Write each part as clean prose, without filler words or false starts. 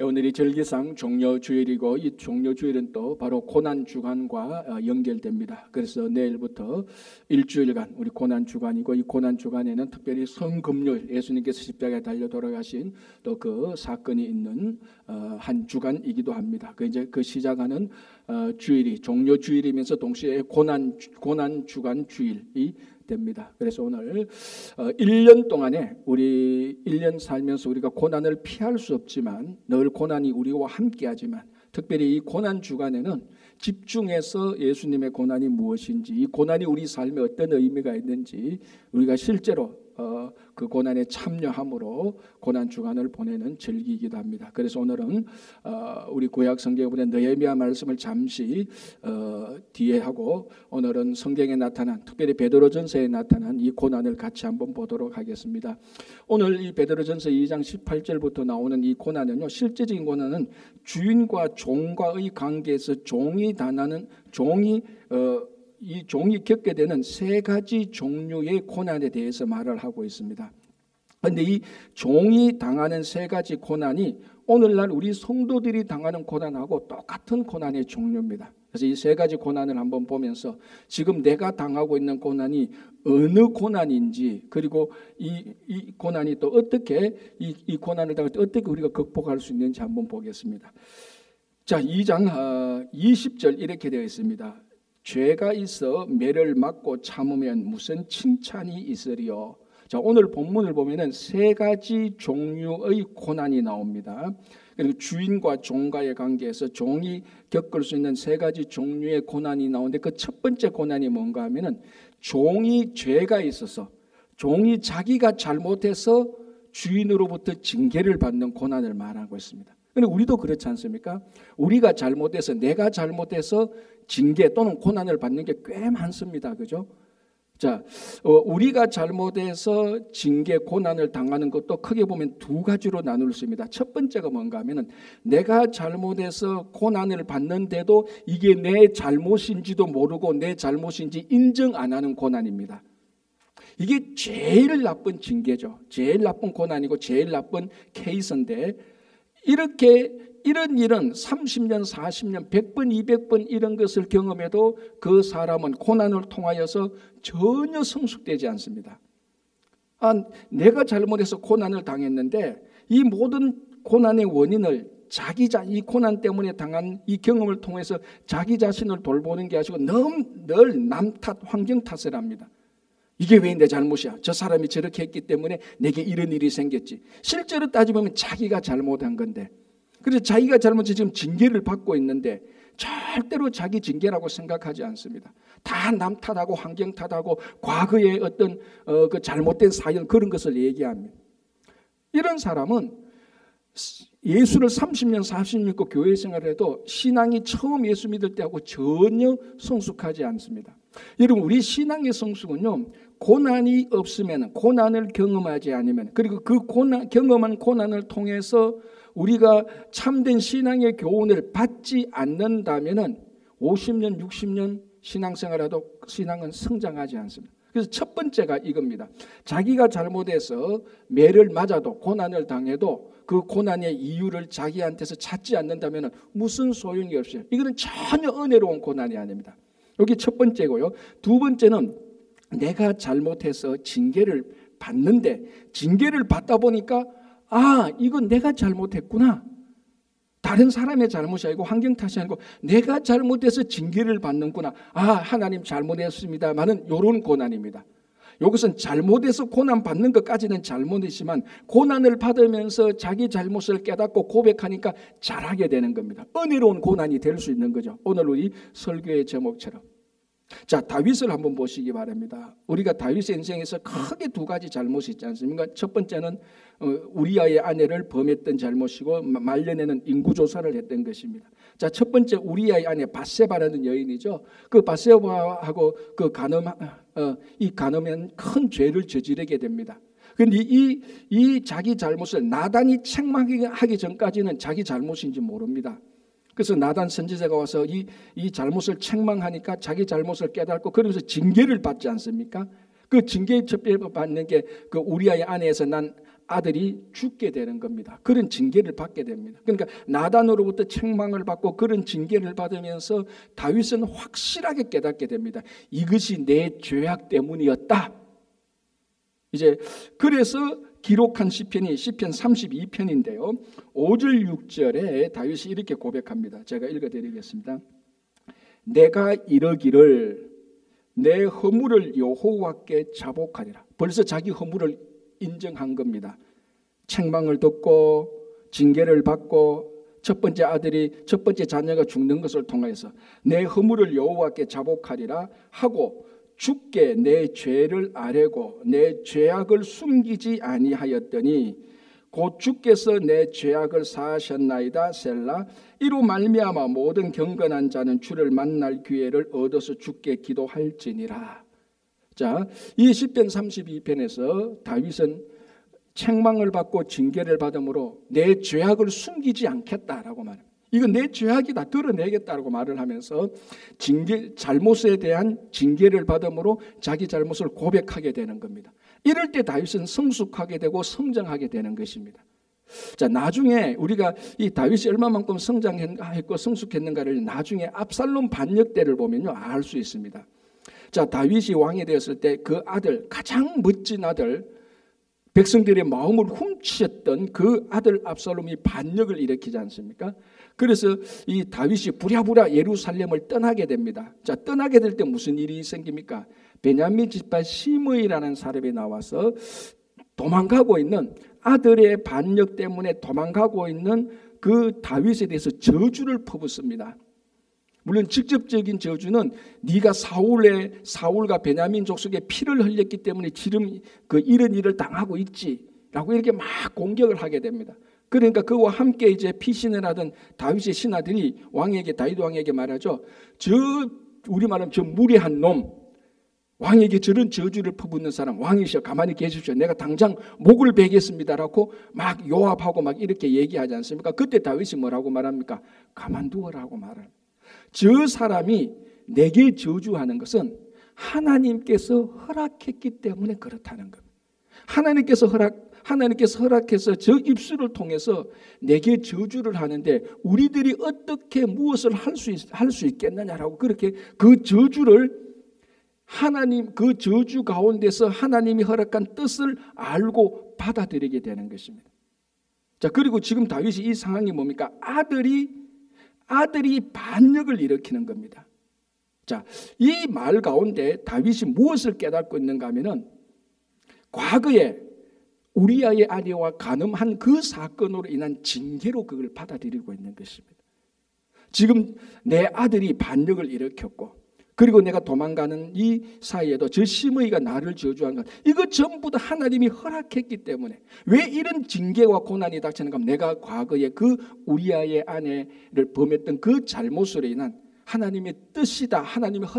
오늘이 절기상 종려주일이고 이 종려주일은 또 바로 고난주간과 연결됩니다. 그래서 내일부터 일주일간 우리 고난주간이고 이 고난주간에는 특별히 성금요일 예수님께서 십자가에 달려 돌아가신 또 그 사건이 있는 한 주간이기도 합니다. 그 시작하는 주일이 종려주일이면서 동시에 고난주간 주일이 됩니다. 그래서 오늘 1년 동안에 우리 1년 살면서 우리가 고난을 피할 수 없지만 늘 고난이 우리와 함께하지만 특별히 이 고난 주간에는 집중해서 예수님의 고난이 무엇인지 이 고난이 우리 삶에 어떤 의미가 있는지 우리가 실제로 그 고난에 참여함으로 고난 주간을 보내는 절기이기도 합니다. 그래서 오늘은 우리 구약 성경에 보면 느헤미야 말씀을 잠시 뒤에 하고 오늘은 성경에 나타난 특별히 베드로전서에 나타난 이 고난을 같이 한번 보도록 하겠습니다. 오늘 이 베드로전서 2장 18절부터 나오는 이 고난은요, 실제적인 고난은 주인과 종과의 관계에서 이 종이 겪게 되는 세 가지 종류의 고난에 대해서 말을 하고 있습니다. 그런데 이 종이 당하는 세 가지 고난이 오늘날 우리 성도들이 당하는 고난하고 똑같은 고난의 종류입니다. 그래서 이 세 가지 고난을 한번 보면서 지금 내가 당하고 있는 고난이 어느 고난인지 그리고 이 고난이 또 어떻게 이 고난을 당할 때 어떻게 우리가 극복할 수 있는지 한번 보겠습니다. 자, 2장 20절 이렇게 되어 있습니다. 죄가 있어 매를 맞고 참으면 무슨 칭찬이 있으리요. 자, 오늘 본문을 보면은 세 가지 종류의 고난이 나옵니다. 그리고 주인과 종과의 관계에서 종이 겪을 수 있는 세 가지 종류의 고난이 나오는데 그 첫 번째 고난이 뭔가 하면은 종이 죄가 있어서 종이 자기가 잘못해서 주인으로부터 징계를 받는 고난을 말하고 있습니다. 그런데 우리도 그렇지 않습니까? 우리가 잘못해서 내가 잘못해서 징계 또는 고난을 받는 게 꽤 많습니다. 그죠? 자, 우리가 잘못해서 징계, 고난을 당하는 것도 크게 보면 두 가지로 나눌 수 있습니다. 첫 번째가 뭔가 하면은 내가 잘못해서 고난을 받는데도 이게 내 잘못인지도 모르고 내 잘못인지 인정 안 하는 고난입니다. 이게 제일 나쁜 징계죠. 제일 나쁜 고난이고 제일 나쁜 케이스인데 이런 일은 30년, 40년, 100번, 200번 이런 것을 경험해도 그 사람은 고난을 통하여서 전혀 성숙되지 않습니다. 내가 잘못해서 고난을 당했는데 이 모든 고난의 원인을 이 고난 때문에 당한 이 경험을 통해서 자기 자신을 돌보는 게 아니고 늘 남 탓, 환경 탓을 합니다. 이게 왜 내 잘못이야? 저 사람이 저렇게 했기 때문에 내게 이런 일이 생겼지. 실제로 따져보면 자기가 잘못한 건데 그래서 자기가 잘못해서 지금 징계를 받고 있는데 절대로 자기 징계라고 생각하지 않습니다. 다 남 탓하고 환경 탓하고 과거의 어떤 그 잘못된 사연 그런 것을 얘기합니다. 이런 사람은 예수를 30년 40년 믿고 교회 생활을 해도 신앙이 처음 예수 믿을 때하고 전혀 성숙하지 않습니다. 여러분 우리 신앙의 성숙은요 고난이 없으면 고난을 경험하지 않으면 그리고 그 경험한 고난을 통해서 우리가 참된 신앙의 교훈을 받지 않는다면 50년 60년 신앙생활해도 신앙은 성장하지 않습니다. 그래서 첫 번째가 이겁니다. 자기가 잘못해서 매를 맞아도 고난을 당해도 그 고난의 이유를 자기한테서 찾지 않는다면 무슨 소용이 없어요. 이거는 전혀 은혜로운 고난이 아닙니다. 여기 첫 번째고요. 두 번째는 내가 잘못해서 징계를 받는데 징계를 받다 보니까 이건 내가 잘못했구나. 다른 사람의 잘못이 아니고 환경 탓이 아니고 내가 잘못해서 징계를 받는구나. 하나님 잘못했습니다만은 이런 고난입니다. 이것은 잘못해서 고난 받는 것까지는 잘못이지만 고난을 받으면서 자기 잘못을 깨닫고 고백하니까 잘하게 되는 겁니다. 은혜로운 고난이 될 수 있는 거죠. 오늘 우리 설교의 제목처럼. 자, 다윗을 한번 보시기 바랍니다. 우리가 다윗의 인생에서 크게 두 가지 잘못이 있지 않습니까? 첫 번째는 우리아의 아내를 범했던 잘못이고 말년에는 인구조사를 했던 것입니다. 자, 첫 번째 우리아의 아내 밧세바라는 여인이죠. 그 밧세바하고 이 간음한 큰 죄를 저지르게 됩니다. 그런데 이 자기 잘못을 나단이 책망하기 전까지는 자기 잘못인지 모릅니다. 그래서 나단 선지자가 와서 이 잘못을 책망하니까 자기 잘못을 깨닫고 그러면서 징계를 받지 않습니까? 그 징계 첫 번째 받는 게 그 우리아의 아내에서 난 아들이 죽게 되는 겁니다. 그런 징계를 받게 됩니다. 그러니까 나단으로부터 책망을 받고 그런 징계를 받으면서 다윗은 확실하게 깨닫게 됩니다. 이것이 내 죄악 때문이었다. 이제 그래서 기록한 시편이 시편 32편인데요. 5절 6절에 다윗이 이렇게 고백합니다. 제가 읽어드리겠습니다. 내가 이르기를 내 허물을 여호와께 자복하리라. 벌써 자기 허물을 인정한 겁니다. 책망을 듣고 징계를 받고 첫 번째 자녀가 죽는 것을 통해서 내 허물을 여호와께 자복하리라 하고 주께 내 죄를 아뢰고 내 죄악을 숨기지 아니하였더니 곧 주께서 내 죄악을 사하셨나이다 셀라. 이로 말미암아 모든 경건한 자는 주를 만날 기회를 얻어서 주께 기도할지니라. 자, 이 시편 32편에서 다윗은 책망을 받고 징계를 받음으로 내 죄악을 숨기지 않겠다라고 말합니다. 이건 내 죄악이다 드러내겠다라고 말을 하면서 잘못에 대한 징계를 받음으로 자기 잘못을 고백하게 되는 겁니다. 이럴 때 다윗은 성숙하게 되고 성장하게 되는 것입니다. 자, 나중에 우리가 이 다윗이 얼마만큼 성장했고 성숙했는가를 나중에 압살롬 반역 때를 보면요 알 수 있습니다. 자, 다윗이 왕이 되었을 때 그 아들, 가장 멋진 아들, 백성들의 마음을 훔쳤던 그 아들 압살롬이 반역을 일으키지 않습니까? 그래서 이 다윗이 부랴부랴 예루살렘을 떠나게 됩니다. 자, 떠나게 될 때 무슨 일이 생깁니까? 베냐민 지파 시므이라는 사람이 나와서 도망가고 있는 아들의 반역 때문에 도망가고 있는 그 다윗에 대해서 저주를 퍼붓습니다. 물론 직접적인 저주는 네가 사울과 베냐민 족속의 피를 흘렸기 때문에 지금 이런 일을 당하고 있지라고 이렇게 막 공격을 하게 됩니다. 그러니까 그와 함께 이제 피신을 하던 다윗의 신하들이 다윗 왕에게 말하죠. 우리 말하면 저 무례한 놈, 왕에게 저런 저주를 퍼붓는 사람, 왕이시여 가만히 계십시오. 내가 당장 목을 베겠습니다라고 막 요압하고 막 이렇게 얘기하지 않습니까? 그때 다윗이 뭐라고 말합니까? 가만두어라고 말을. 저 사람이 내게 저주하는 것은 하나님께서 허락했기 때문에 그렇다는 겁니다. 하나님께서 허락해서 저 입술을 통해서 내게 저주를 하는데 우리들이 어떻게 무엇을 할 수 있겠느냐라고 그렇게 그 저주를 그 저주 가운데서 하나님이 허락한 뜻을 알고 받아들이게 되는 것입니다. 자, 그리고 지금 다윗이 이 상황이 뭡니까? 아들이 반역을 일으키는 겁니다. 자, 이 말 가운데 다윗이 무엇을 깨닫고 있는가 하면은 과거에 우리아의 아내와 간음한 그 사건으로 인한 징계로 그걸 받아들이고 있는 것입니다. 지금 내 아들이 반역을 일으켰고 그리고 내가 도망가는 이 사이에도 저 시므이가 나를 저주한 것, 이거 전부 다 하나님이 허락했기 때문에 왜 이런 징계와 고난이 닥치는가 하면 내가 과거에 그 우리아의 아내를 범했던 그 잘못으로 인한 하나님의 뜻이다. 하나님의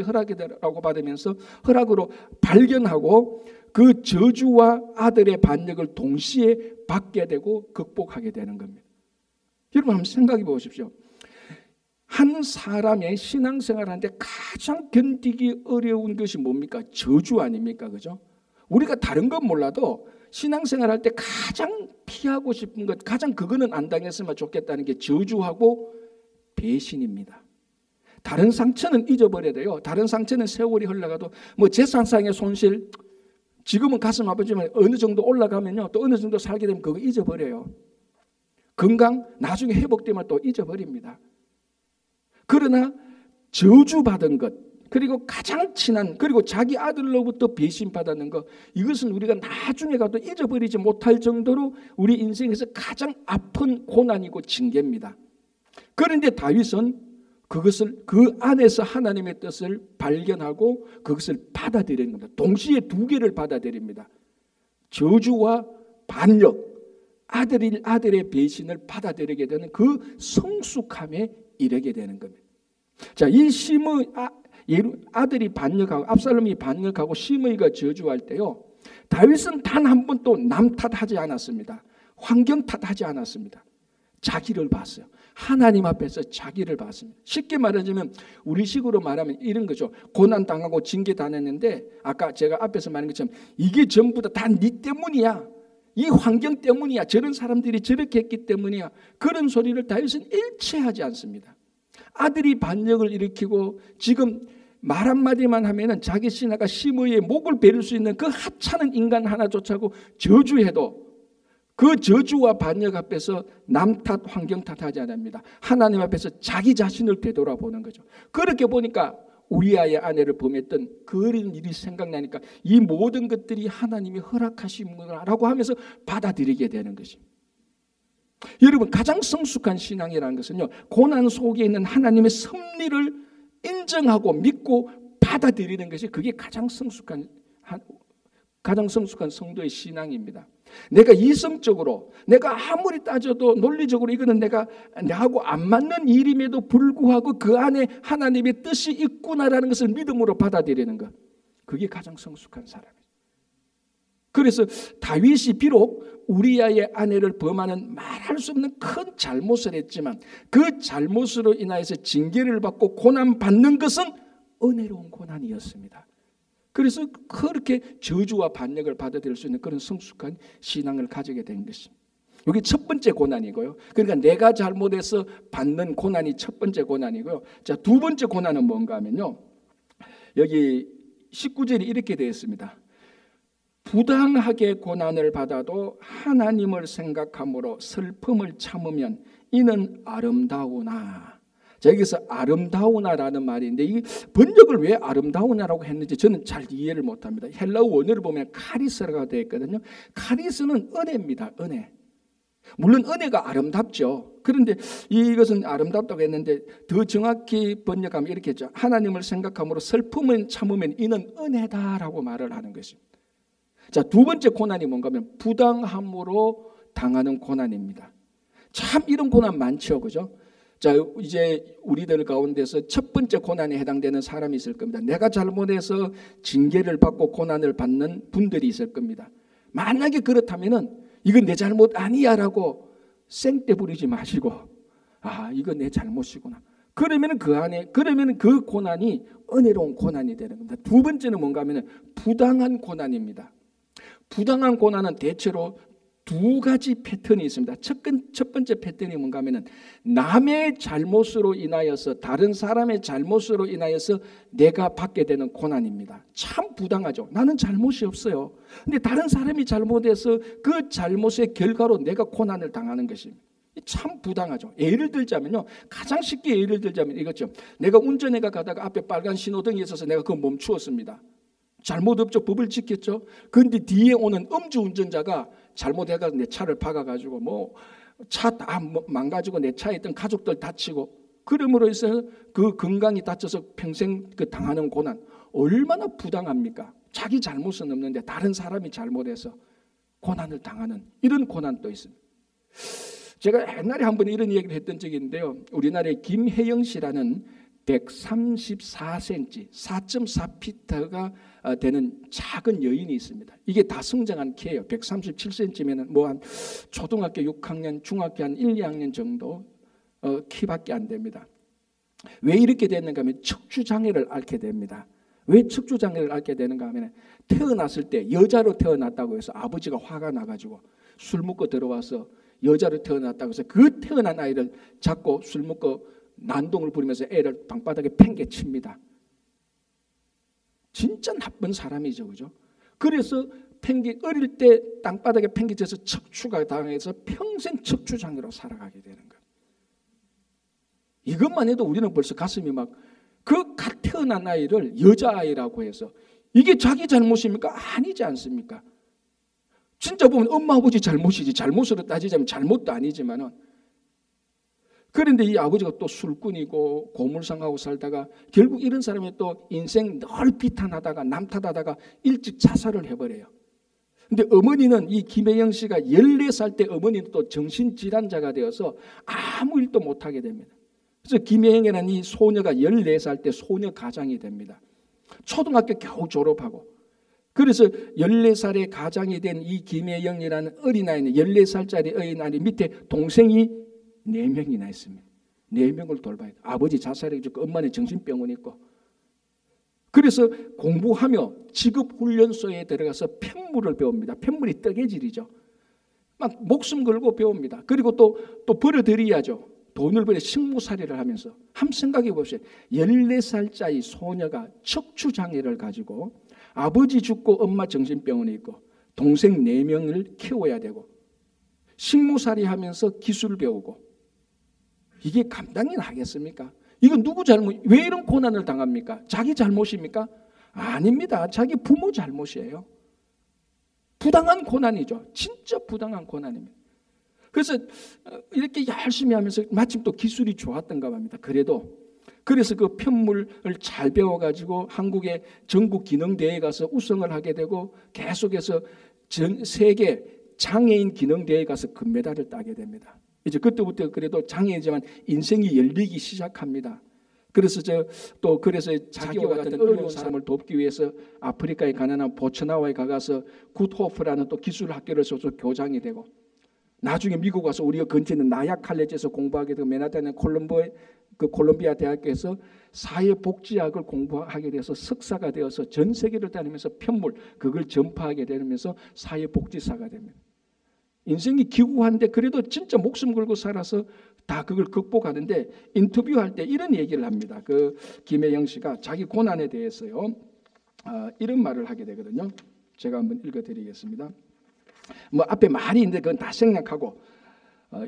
허락이라고 받으면서 허락으로 발견하고 그 저주와 아들의 반역을 동시에 받게 되고 극복하게 되는 겁니다. 여러분 한번 생각해 보십시오. 한 사람의 신앙생활하는데 가장 견디기 어려운 것이 뭡니까? 저주 아닙니까? 그죠? 우리가 다른 건 몰라도 신앙생활할 때 가장 피하고 싶은 것, 그거는 안 당했으면 좋겠다는 게 저주하고 배신입니다. 다른 상처는 잊어버려야 돼요. 다른 상처는 세월이 흘러가도 뭐 재산상의 손실, 지금은 가슴 아프지만 어느 정도 올라가면요 또 어느 정도 살게 되면 그거 잊어버려요. 건강 나중에 회복되면 또 잊어버립니다. 그러나 저주받은 것, 그리고 가장 친한, 그리고 자기 아들로부터 배신받았는 것, 이것은 우리가 나중에 가도 잊어버리지 못할 정도로 우리 인생에서 가장 아픈 고난이고 징계입니다. 그런데 다윗은 그 안에서 하나님의 뜻을 발견하고 그것을 받아들이는 겁니다. 동시에 두 개를 받아들입니다. 저주와 반역, 아들의 배신을 받아들이게 되는 그 성숙함에 이르게 되는 겁니다. 자, 이 아들이 반역하고 압살롬이 반역하고 시므이가 저주할 때요, 다윗은 단 한 번도 남 탓하지 않았습니다. 환경 탓하지 않았습니다. 자기를 봤어요. 하나님 앞에서 자기를 봤습니다. 쉽게 말하자면 우리식으로 말하면 이런 거죠. 고난 당하고 징계 당했는데 아까 제가 앞에서 말한 것처럼 이게 전부 다 네 때문이야. 이 환경 때문이야. 저런 사람들이 저렇게 했기 때문이야. 그런 소리를 다윗은 일체 하지 않습니다. 아들이 반역을 일으키고 지금 말 한마디만 하면은 자기 신하가 심의의 목을 베릴 수 있는 그 하찮은 인간 하나조차고 저주해도 그 저주와 반역 앞에서 남 탓, 환경 탓하지 않습니다. 하나님 앞에서 자기 자신을 되돌아보는 거죠. 그렇게 보니까 우리아의 아내를 범했던 그런 일이 생각나니까 이 모든 것들이 하나님이 허락하신 거라고 하면서 받아들이게 되는 것입니다. 여러분, 가장 성숙한 신앙이라는 것은요, 고난 속에 있는 하나님의 섭리를 인정하고 믿고 받아들이는 것이 그게 가장 성숙한 성도의 신앙입니다. 내가 이성적으로, 내가 아무리 따져도 논리적으로 이거는 나하고 안 맞는 일임에도 불구하고 그 안에 하나님의 뜻이 있구나라는 것을 믿음으로 받아들이는 것, 그게 가장 성숙한 사람이에요. 그래서 다윗이 비록 우리아의 아내를 범하는 말할 수 없는 큰 잘못을 했지만 그 잘못으로 인하여서 징계를 받고 고난받는 것은 은혜로운 고난이었습니다. 그래서 그렇게 저주와 반역을 받아들일 수 있는 그런 성숙한 신앙을 가지게 된 것입니다. 여기 첫 번째 고난이고요. 그러니까 내가 잘못해서 받는 고난이 첫 번째 고난이고요. 자, 두 번째 고난은 뭔가 하면요, 여기 19절이 이렇게 되어 있습니다. 부당하게 고난을 받아도 하나님을 생각함으로 슬픔을 참으면 이는 아름다우나. 자, 여기서 아름다우나라는 말인데 이 번역을 왜 아름다우나라고 했는지 저는 잘 이해를 못합니다. 헬라어 원어를 보면 카리스라고 되어 있거든요. 카리스는 은혜입니다. 은혜. 물론 은혜가 아름답죠. 그런데 이것은 아름답다고 했는데 더 정확히 번역하면 이렇게 했죠. 하나님을 생각함으로 슬픔을 참으면 이는 은혜다라고 말을 하는 것입니다. 자, 두 번째 고난이 뭔가 하면 부당함으로 당하는 고난입니다. 참 이런 고난 많죠, 그죠? 자, 이제 우리들 가운데서 첫 번째 고난에 해당되는 사람이 있을 겁니다. 내가 잘못해서 징계를 받고 고난을 받는 분들이 있을 겁니다. 만약에 그렇다면은 이건 내 잘못 아니야라고 생떼 부리지 마시고, 아, 이건 내 잘못이구나. 그러면은 그 고난이 은혜로운 고난이 되는 겁니다. 두 번째는 뭔가 하면은 부당한 고난입니다. 부당한 고난은 대체로 두 가지 패턴이 있습니다. 첫 번째 패턴이 뭔가 하면은 남의 잘못으로 인하여서, 다른 사람의 잘못으로 인하여서 내가 받게 되는 고난입니다. 참 부당하죠. 나는 잘못이 없어요. 근데 다른 사람이 잘못해서 그 잘못의 결과로 내가 고난을 당하는 것입니다. 참 부당하죠. 예를 들자면요, 가장 쉽게 예를 들자면 이거죠. 내가 운전해가 가다가 앞에 빨간 신호등이 있어서 내가 그거 멈추었습니다. 잘못 없죠. 법을 지켰죠. 그런데 뒤에 오는 음주운전자가 잘못해가지고 내 차를 박아가지고 뭐 차 다 망가지고 내 차에 있던 가족들 다치고, 그러므로 해서 그 건강이 다쳐서 평생 그 당하는 고난, 얼마나 부당합니까? 자기 잘못은 없는데 다른 사람이 잘못해서 고난을 당하는 이런 고난도 있습니다. 제가 옛날에 한번 이런 얘기를 했던 적이 있는데요. 우리나라의 김혜영 씨라는 134cm, 4.4피터가 되는 작은 여인이 있습니다. 이게 다 성장한 키예요. 137cm면 뭐 한 초등학교 6학년, 중학교 한 1, 2학년 정도 키밖에 안 됩니다. 왜 이렇게 됐는가 하면 척추장애를 앓게 됩니다. 왜 척추장애를 앓게 되는가 하면 태어났을 때 여자로 태어났다고 해서 아버지가 화가 나가지고 술 먹고 들어와서 여자로 태어났다고 해서 그 태어난 아이를 잡고 술 먹고 난동을 부리면서 애를 방바닥에 팽개칩니다. 진짜 나쁜 사람이죠, 그죠? 그래서 어릴 때 땅바닥에 팽개쳐서 척추가 당해서 평생 척추장애로 살아가게 되는 거예요. 이것만 해도 우리는 벌써 가슴이 막, 그 갓 태어난 아이를 여자아이라고 해서 이게 자기 잘못입니까? 아니지 않습니까? 진짜 보면 엄마 아버지 잘못이지, 잘못으로 따지자면 잘못도 아니지만은, 그런데 이 아버지가 또 술꾼이고 고물상하고 살다가 결국 이런 사람이 또 인생 늘 비탄하다가 남 탓하다가 일찍 자살을 해버려요. 근데 어머니는, 이 김혜영 씨가 14살 때 어머니는 또 정신질환자가 되어서 아무 일도 못하게 됩니다. 그래서 김혜영이라는 이 소녀가 14살 때 소녀 가장이 됩니다. 초등학교 겨우 졸업하고. 그래서 14살의 가장이 된 이 김혜영이라는 어린아이는, 14살짜리 어린아이 밑에 동생이 4명이나 있습니다. 4명을 돌봐야 돼. 아버지 자살해주고 엄마는 정신병원 있고. 그래서 공부하며 직업훈련소에 들어가서 편물을 배웁니다. 편물이 뜨개질이죠. 막 목숨 걸고 배웁니다. 그리고 또 벌어들여야죠. 돈을 벌여 식무살이를 하면서. 한번 생각해 보세요. 14살짜리 소녀가 척추장애를 가지고 아버지 죽고 엄마 정신병원에 있고 동생 4명을 키워야 되고 식무살이 하면서 기술을 배우고 이게 감당이 나겠습니까? 이건 누구 잘못, 왜 이런 고난을 당합니까? 자기 잘못입니까? 아닙니다. 자기 부모 잘못이에요. 부당한 고난이죠. 진짜 부당한 고난입니다. 그래서 이렇게 열심히 하면서 마침 또 기술이 좋았던가 봅니다. 그래서 그 편물을 잘 배워가지고 한국의 전국 기능대회에 가서 우승을 하게 되고 계속해서 세계 장애인 기능대회에 가서 금메달을 따게 됩니다. 이제 그때부터 그래도 장애인이지만 인생이 열리기 시작합니다. 그래서 자기와 같은 어려운 사람을 돕기 위해서 아프리카의 가난한 보츠나와에 가서 굿호프라는 또 기술 학교를 써서 교장이 되고 나중에 미국 와서 우리가 근처에 있는 나약 칼레지에서 공부하게 되고 맨하탄의 콜롬비아 대학교에서 사회복지학을 공부하게 돼서 석사가 되어서 전 세계를 다니면서 편물 그걸 전파하게 되면서 사회복지사가 됩니다. 인생이 기구한데 그래도 진짜 목숨 걸고 살아서 다 그걸 극복하는데 인터뷰할 때 이런 얘기를 합니다. 그 김혜영 씨가 자기 고난에 대해서요 이런 말을 하게 되거든요. 제가 한번 읽어드리겠습니다. 뭐 앞에 말이 있는데 그건 다 생략하고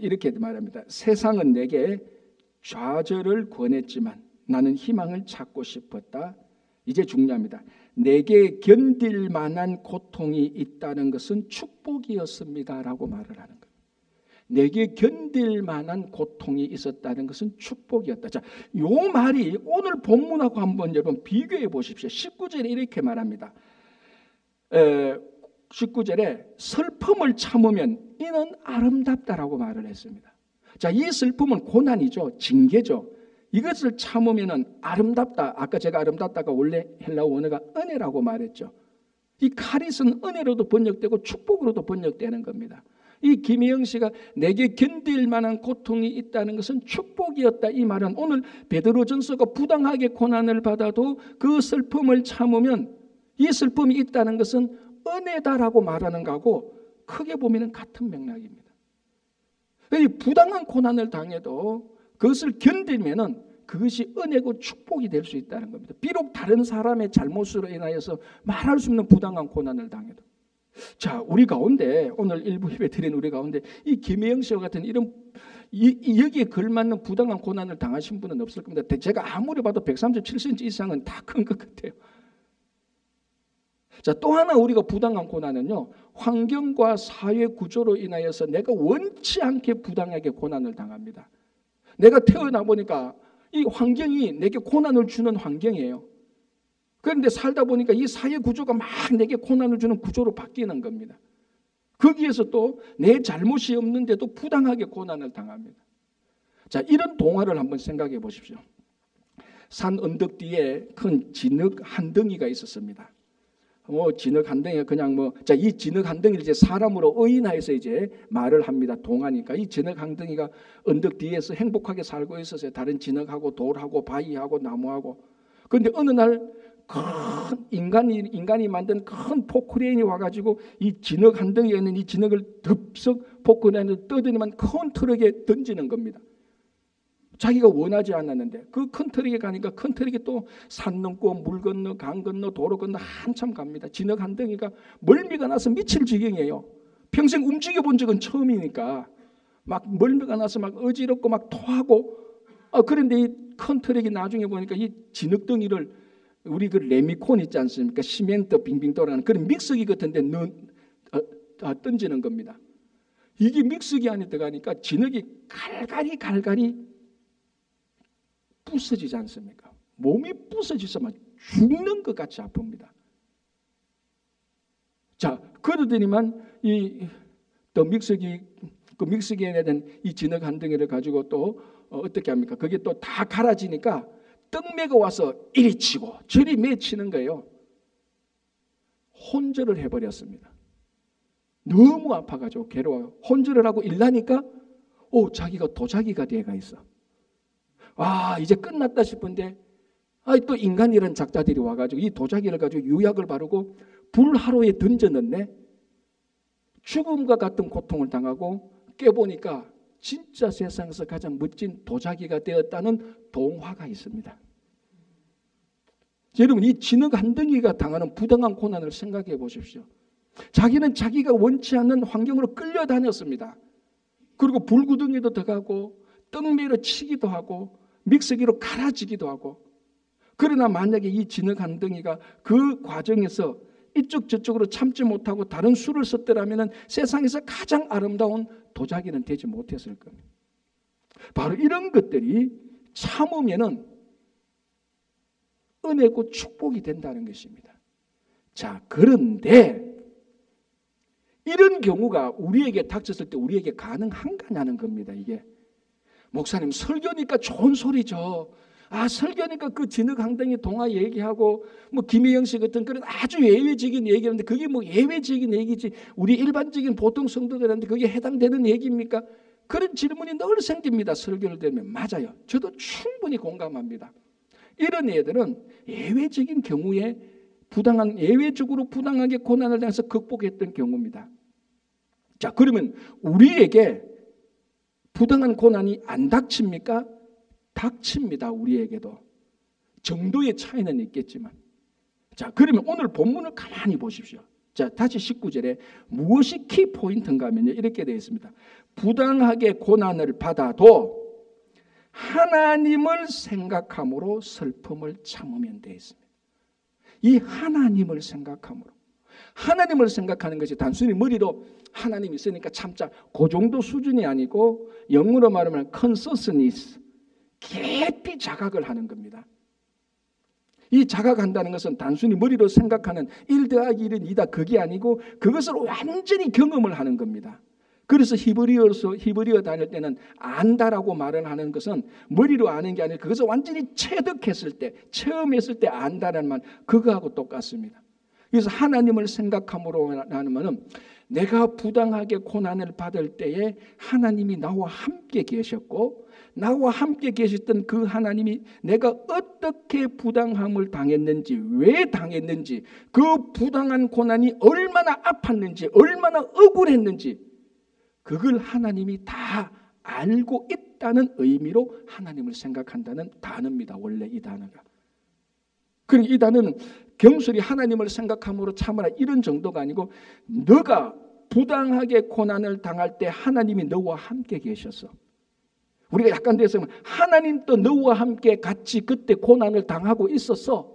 이렇게 말합니다. 세상은 내게 좌절을 권했지만 나는 희망을 찾고 싶었다. 이제 중요합니다. 내게 견딜 만한 고통이 있다는 것은 축복이었습니다라고 말을 하는 거예요. 내게 견딜 만한 고통이 있었다는 것은 축복이었다. 자, 요 말이 오늘 본문하고 한번 여러분 비교해 보십시오. 19절에 이렇게 말합니다. 19절에 슬픔을 참으면 이는 아름답다라고 말을 했습니다. 자, 이 슬픔은 고난이죠. 징계죠. 이것을 참으면 아름답다. 아까 제가 아름답다가 원래 헬라어 원어가 은혜라고 말했죠. 이 카리스는 은혜로도 번역되고 축복으로도 번역되는 겁니다. 이 김혜영 씨가 내게 견딜 만한 고통이 있다는 것은 축복이었다. 이 말은 오늘 베드로전서가 부당하게 고난을 받아도 그 슬픔을 참으면 이 슬픔이 있다는 것은 은혜다라고 말하는 거하고 크게 보면 같은 맥락입니다. 부당한 고난을 당해도 그것을 견디면은 그것이 은혜고 축복이 될 수 있다는 겁니다. 비록 다른 사람의 잘못으로 인하여서 말할 수 없는 부당한 고난을 당해도. 자, 우리 가운데 오늘 일부 예배 드린 우리 가운데 이 김혜영 씨와 같은 이런 여기에 걸맞는 부당한 고난을 당하신 분은 없을 겁니다. 제가 아무리 봐도 137cm 이상은 다 큰 것 같아요. 자, 또 하나 우리가 부당한 고난은요, 환경과 사회 구조로 인하여서 내가 원치 않게 부당하게 고난을 당합니다. 내가 태어나 보니까 이 환경이 내게 고난을 주는 환경이에요. 그런데 살다 보니까 이 사회 구조가 막 내게 고난을 주는 구조로 바뀌는 겁니다. 거기에서 또 내 잘못이 없는데도 부당하게 고난을 당합니다. 자, 이런 동화를 한번 생각해 보십시오. 산 언덕 뒤에 큰 진흙 한 덩이가 있었습니다. 진흙 한 덩이가 그냥 자, 이 진흙 한 덩이를 이제 사람으로 의인화해서 이제 말을 합니다. 동화니까 이 진흙 한 덩이가 언덕 뒤에서 행복하게 살고 있었어요. 다른 진흙하고 돌하고 바위하고 나무하고. 그런데 어느 날 큰 인간이 만든 큰 포크레인이 와가지고 이 진흙 한 덩이에 있는 이 진흙을 덥석 포크레인을 떠드니만 큰 트럭에 던지는 겁니다. 자기가 원하지 않았는데 그 큰 트럭에 가니까 큰 트럭이 또 산 넘고 물 건너 강 건너 도로 건너 한참 갑니다. 진흙 한 덩이가 멀미가 나서 미칠 지경이에요. 평생 움직여 본 적은 처음이니까 막 멀미가 나서 막 어지럽고 막 토하고 그런데 이 큰 트럭이 나중에 보니까 이 진흙 덩이를 우리 그 레미콘 있지 않습니까? 시멘트 빙빙 돌아가는 그런 믹서기 같은데 던지는 겁니다. 이게 믹서기 안에 들어가니까 진흙이 갈갈이 부서지지 않습니까? 몸이 부서져서 막 죽는 것 같이 아픕니다. 자, 그러더니만 또 믹서기에 된 이 진흙 한 덩이를 가지고 또 어떻게 합니까? 그게 또 다 갈아지니까 떡매가 와서 이리 치고 저리 매치는 거예요. 혼절을 해버렸습니다. 너무 아파가지고 괴로워요. 혼절을 하고 일나니까 자기가 도자기가 돼가 있어. 이제 끝났다 싶은데 또 인간이란 작자들이 와가지고 이 도자기를 가지고 유약을 바르고 불하로에 던져 넣네. 죽음과 같은 고통을 당하고 깨보니까 진짜 세상에서 가장 멋진 도자기가 되었다는 동화가 있습니다. 여러분, 이 진흙 한 덩이가 당하는 부당한 고난을 생각해 보십시오. 자기는 자기가 원치 않는 환경으로 끌려다녔습니다. 그리고 불구덩이도 들어가고 떡매로 치기도 하고 믹서기로 갈아지기도 하고. 그러나 만약에 이 진흙 한 덩이가 그 과정에서 이쪽 저쪽으로 참지 못하고 다른 수를 썼더라면 세상에서 가장 아름다운 도자기는 되지 못했을 겁니다. 바로 이런 것들이 참으면은 은혜고 축복이 된다는 것입니다. 자, 그런데 이런 경우가 우리에게 닥쳤을 때 우리에게 가능한가냐는 겁니다. 이게 목사님, 설교니까 좋은 소리죠. 설교니까 그 진흙 한 덩이 동화 얘기하고 뭐 김혜영 씨 같은 그런 아주 예외적인 얘기하는데 그게 뭐 예외적인 얘기지 우리 일반적인 보통 성도들한테 그게 해당되는 얘기입니까? 그런 질문이 늘 생깁니다. 설교를 들으면. 맞아요. 저도 충분히 공감합니다. 이런 애들은 예외적인 경우에 예외적으로 부당하게 고난을 당해서 극복했던 경우입니다. 자, 그러면 우리에게 부당한 고난이 안 닥칩니까? 닥칩니다. 우리에게도. 정도의 차이는 있겠지만. 자, 그러면 오늘 본문을 가만히 보십시오. 자, 다시 19절에 무엇이 키포인트인가 하면요, 이렇게 되어 있습니다. 부당하게 고난을 받아도 하나님을 생각함으로 슬픔을 참으면 되어 있습니다. 이 하나님을 생각함으로. 하나님을 생각하는 것이 단순히 머리로 하나님 있으니까 참자, 그 정도 수준이 아니고 영어로 말하면 consciousness, 깊이 자각을 하는 겁니다. 이 자각한다는 것은 단순히 머리로 생각하는 1 더하기 1은 2다 그게 아니고 그것을 완전히 경험을 하는 겁니다. 그래서 히브리어 다닐 때는 안다라고 말을 하는 것은 머리로 아는 게 아니라 그것을 완전히 체득했을 때, 체험했을 때 안다는 말, 그거하고 똑같습니다. 그래서 하나님을 생각함으로라는 말은 내가 부당하게 고난을 받을 때에 하나님이 나와 함께 계셨고 나와 함께 계셨던 그 하나님이 내가 어떻게 부당함을 당했는지, 왜 당했는지, 그 부당한 고난이 얼마나 아팠는지, 얼마나 억울했는지 그걸 하나님이 다 알고 있다는 의미로 하나님을 생각한다는 단어입니다. 원래 이 단어가. 그러니까 이 단어는 경솔히 하나님을 생각함으로 참으라 이런 정도가 아니고 너가 부당하게 고난을 당할 때 하나님이 너와 함께 계셨어. 우리가 약간 돼서 하나님도 너와 함께 같이 그때 고난을 당하고 있었어.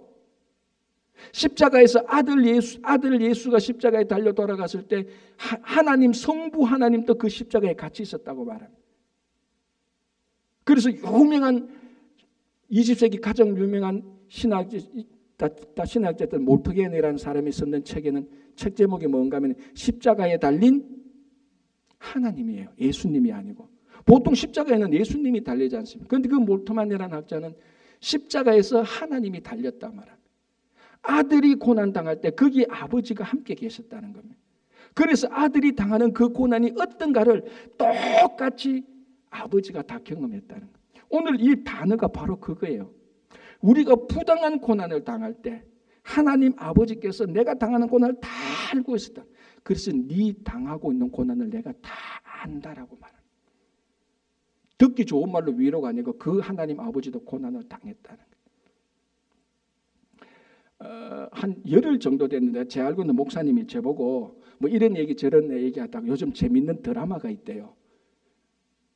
십자가에서 아들 예수가 십자가에 달려 돌아갔을 때 하나님 성부 하나님도 그 십자가에 같이 있었다고 말합니다. 그래서 유명한 20세기 가장 유명한 신학자였던 몰트겐이라는 사람이 썼는 책에는 책 제목이 뭔가 하면 십자가에 달린 하나님이에요. 예수님이 아니고. 보통 십자가에는 예수님이 달리지 않습니까? 그런데 그 몰트만이라는 학자는 십자가에서 하나님이 달렸다 말합니다. 아들이 고난당할 때 거기에 아버지가 함께 계셨다는 겁니다. 그래서 아들이 당하는 그 고난이 어떤가를 똑같이 아버지가 다 경험했다는 거예요. 오늘 이 단어가 바로 그거예요. 우리가 부당한 고난을 당할 때 하나님 아버지께서 내가 당하는 고난을 다 알고 있었다. 그래서 네 당하고 있는 고난을 내가 다 안다라고 말합니다. 듣기 좋은 말로 위로가 아니고 그 하나님 아버지도 고난을 당했다는 거예요. 한 열흘 정도 됐는데 제 알고 있는 목사님이 저보고 뭐 이런 얘기 저런 얘기 하다가 요즘 재밌는 드라마가 있대요.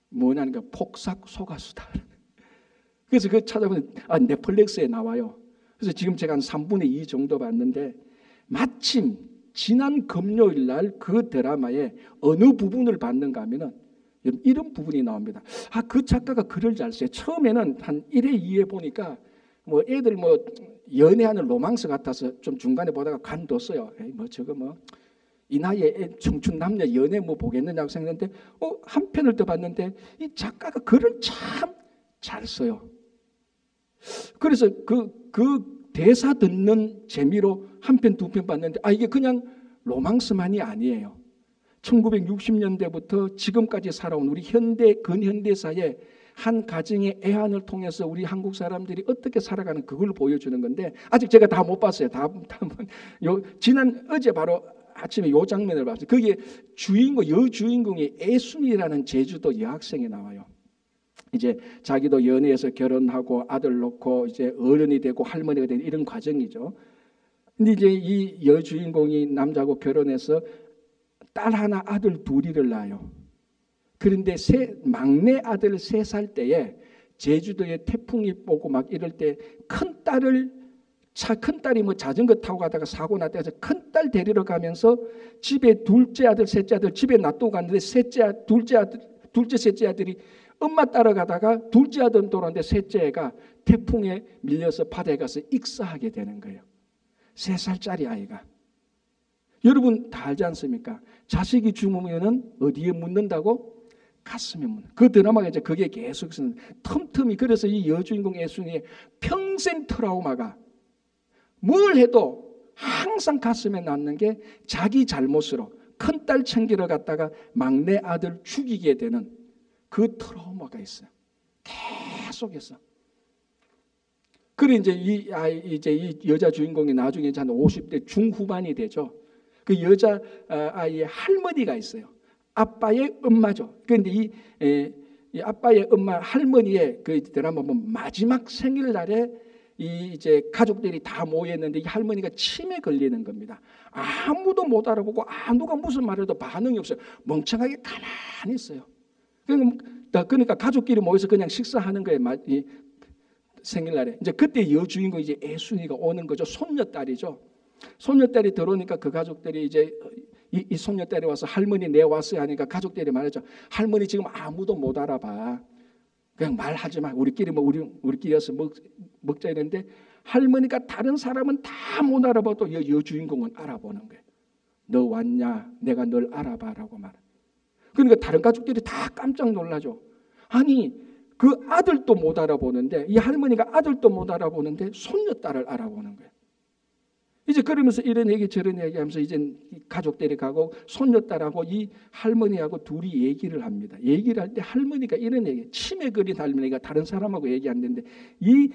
뭐냐니까 폭삭 소가수다. 그래서 그 찾아보면 넷플릭스에 나와요. 그래서 지금 제가 한 3분의 2 정도 봤는데 마침 지난 금요일 날 그 드라마의 어느 부분을 봤는가 하면은 이런 부분이 나옵니다. 그 작가가 글을 잘 써요. 처음에는 한 1회 2회 보니까 뭐 애들 뭐 연애하는 로망스 같아서 좀 중간에 보다가 관뒀어요. 뭐 저거 뭐 이 나이에 청춘 남녀 연애 뭐 보겠느냐고 생각했는데 한 편을 더 봤는데 이 작가가 글을 참 잘 써요. 그래서 그 대사 듣는 재미로 한 편 두 편 봤는데 이게 그냥 로망스만이 아니에요. 1960년대부터 지금까지 살아온 우리 근현대사의 한 가정의 애환을 통해서 우리 한국 사람들이 어떻게 살아가는 그걸 보여주는 건데 아직 제가 다 못 봤어요. 어제 바로 아침에 요 장면을 봤어요. 거기에 여주인공이 애순이라는 제주도 여학생이 나와요. 이제 자기도 연애해서 결혼하고 아들 놓고 이제 어른이 되고 할머니가 되는 이런 과정이죠. 근데 이제 이 여주인공이 남자하고 결혼해서 딸 하나 아들 둘이를 낳아요. 그런데 막내 아들 3살 때에 제주도에 태풍이 보고 막 이럴 때 큰 딸이 뭐 자전거 타고 가다가 사고 났다 해서 큰 딸 데리러 가면서 집에 둘째 아들 셋째 아들 집에 놔두고 갔는데 둘째 셋째 아들이 엄마 따라가다가 둘째 아들은 돌아오는데 셋째 애가 태풍에 밀려서 바다에 가서 익사하게 되는 거예요. 3살짜리 아이가. 여러분 다 알지 않습니까? 자식이 죽으면은 어디에 묻는다고? 가슴에 묻는. 그 드라마가 이제 그게 계속 틈틈이. 그래서 이 여주인공 애순이의 평생 트라우마가 뭘 해도 항상 가슴에 남는 게 자기 잘못으로 큰딸 챙기러 갔다가 막내 아들 죽이게 되는 그 트라우마가 있어요. 계속해서. 그래 이제 이 여자 주인공이 나중에 한 50대 중후반이 되죠. 그 여자 아이의 할머니가 있어요. 아빠의 엄마죠. 그런데 이 아빠의 엄마 할머니의 그 드라마 보면 마지막 생일날에 이제 가족들이 다 모였는데 이 할머니가 치매에 걸리는 겁니다. 아무도 못 알아보고 누가 무슨 말해도 반응이 없어요. 멍청하게 가만히 있어요. 그러니까 가족끼리 모여서 그냥 식사하는 거예요. 생일날에. 이제 그때 여주인공 이제 애순이가 오는 거죠. 손녀딸이죠. 손녀딸이 들어오니까 그 가족들이 이제 이 손녀딸이 와서 할머니 내 왔어요 하니까 가족들이 말했죠. 할머니 지금 아무도 못 알아봐. 그냥 말하지 마. 우리끼리 우리끼리여서 먹자 이랬는데 할머니가 다른 사람은 다 못 알아봐도 여주인공은 알아보는 거예요. 너 왔냐? 내가 널 알아봐라고 말해. 그러니까 다른 가족들이 다 깜짝 놀라죠. 아니 그 아들도 못 알아보는데 이 할머니가 아들도 못 알아보는데 손녀딸을 알아보는 거예요. 이제 그러면서 이런 얘기 저런 얘기하면서 이제 가족들이 가고 손녀딸하고 이 할머니하고 둘이 얘기를 합니다. 얘기를 할 때 할머니가 이런 얘기, 치매 걸린 할머니가 다른 사람하고 얘기 안 되는데 이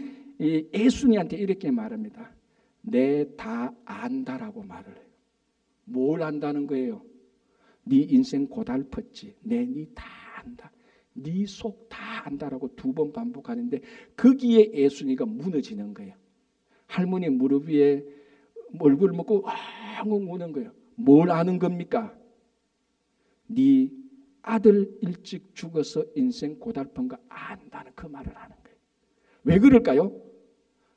애순이한테 이렇게 말합니다. 내 다 안다라고 말을 해요. 뭘 안다는 거예요? 네 인생 고달팠지. 네 다 안다. 네 속 다 안다라고 2번 반복하는데 거기에 애순이가 무너지는 거예요. 할머니 무릎 위에 얼굴 먹고 엉엉 우는 거예요. 뭘 아는 겁니까? 네 아들 일찍 죽어서 인생 고달픈 거 안다는 그 말을 하는 거예요. 왜 그럴까요?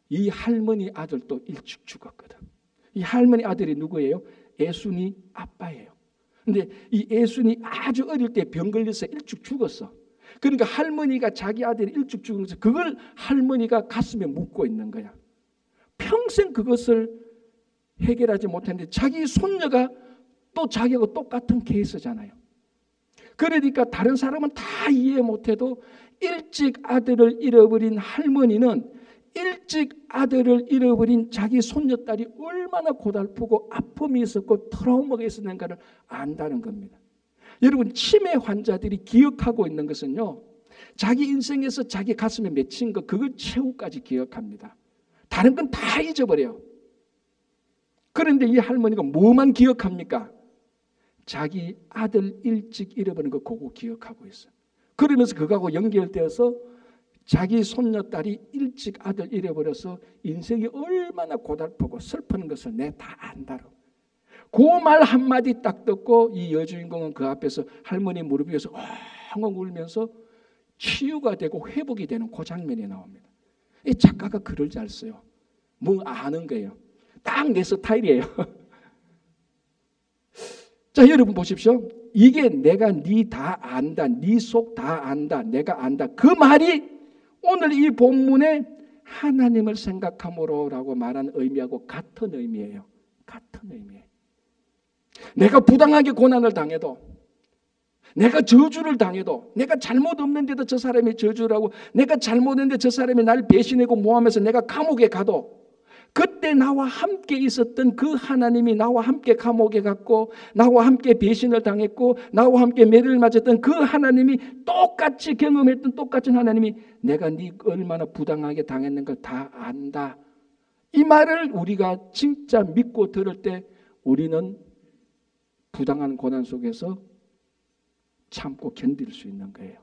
이 할머니 아들도 일찍 죽었거든. 이 할머니 아들이 누구예요? 애순이 아빠예요. 근데 이 애순이 아주 어릴 때 병 걸려서 일찍 죽었어. 그러니까 할머니가 자기 아들이 일찍 죽으면서 그걸 할머니가 가슴에 묻고 있는 거야. 평생 그것을 해결하지 못했는데 자기 손녀가 또 자기하고 똑같은 케이스잖아요. 그러니까 다른 사람은 다 이해 못해도 일찍 아들을 잃어버린 할머니는 일찍 아들을 잃어버린 자기 손녀딸이 얼마나 고달프고 아픔이 있었고 트라우마가 있었는가를 안다는 겁니다. 여러분 치매 환자들이 기억하고 있는 것은요. 자기 인생에서 자기 가슴에 맺힌 거 그걸 최후까지 기억합니다. 다른 건 다 잊어버려요. 그런데 이 할머니가 뭐만 기억합니까? 자기 아들 일찍 잃어버린 거 그거 기억하고 있어요. 그러면서 그거하고 연결되어서 자기 손녀딸이 일찍 아들 잃어버려서 인생이 얼마나 고달프고 슬픈 것을 내 다 안다로. 그 말 한마디 딱 듣고 이 여주인공은 그 앞에서 할머니 무릎 위에서 엉엉 울면서 치유가 되고 회복이 되는 그 장면이 나옵니다. 이 작가가 글을 잘 써요. 뭐 아는 거예요. 딱 내 스타일이에요. 자, 여러분 보십시오. 이게 내가 네 다 안다, 네 속 다 안다, 내가 안다. 그 말이 오늘 이 본문에 하나님을 생각함으로라고 말한 의미하고 같은 의미예요. 같은 의미예요. 내가 부당하게 고난을 당해도, 내가 저주를 당해도, 내가 잘못 없는데도 저 사람이 저주를 하고, 내가 잘못했는데 저 사람이 날 배신하고 모함해서 내가 감옥에 가도 그때 나와 함께 있었던 그 하나님이 나와 함께 감옥에 갔고 나와 함께 배신을 당했고 나와 함께 매를 맞았던 그 하나님이 똑같이 경험했던 똑같은 하나님이 내가 네 얼마나 부당하게 당했는 걸 다 안다. 이 말을 우리가 진짜 믿고 들을 때 우리는 부당한 고난 속에서 참고 견딜 수 있는 거예요.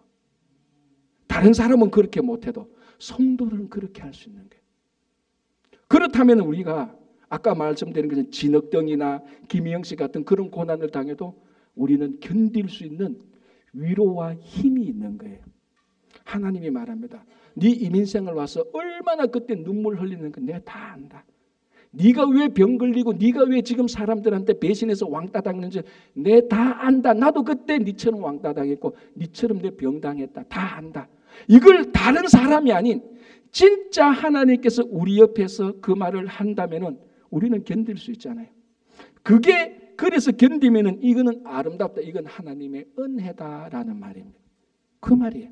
다른 사람은 그렇게 못해도 성도는 그렇게 할 수 있는 거예요. 그렇다면 우리가 아까 말씀드린 것은 진흙덩이나 김희영 씨 같은 그런 고난을 당해도 우리는 견딜 수 있는 위로와 힘이 있는 거예요. 하나님이 말합니다. 네 이민생을 와서 얼마나 그때 눈물 흘리는 건 내가 다 안다. 네가 왜 병 걸리고 네가 왜 지금 사람들한테 배신해서 왕따 당했는지 내 다 안다. 나도 그때 네처럼 왕따 당했고 네처럼 내 병 당했다. 다 안다. 이걸 다른 사람이 아닌 진짜 하나님께서 우리 옆에서 그 말을 한다면은 우리는 견딜 수 있잖아요. 그게 그래서 견디면은 이거는 아름답다. 이건 하나님의 은혜다라는 말입니다. 그 말이에요.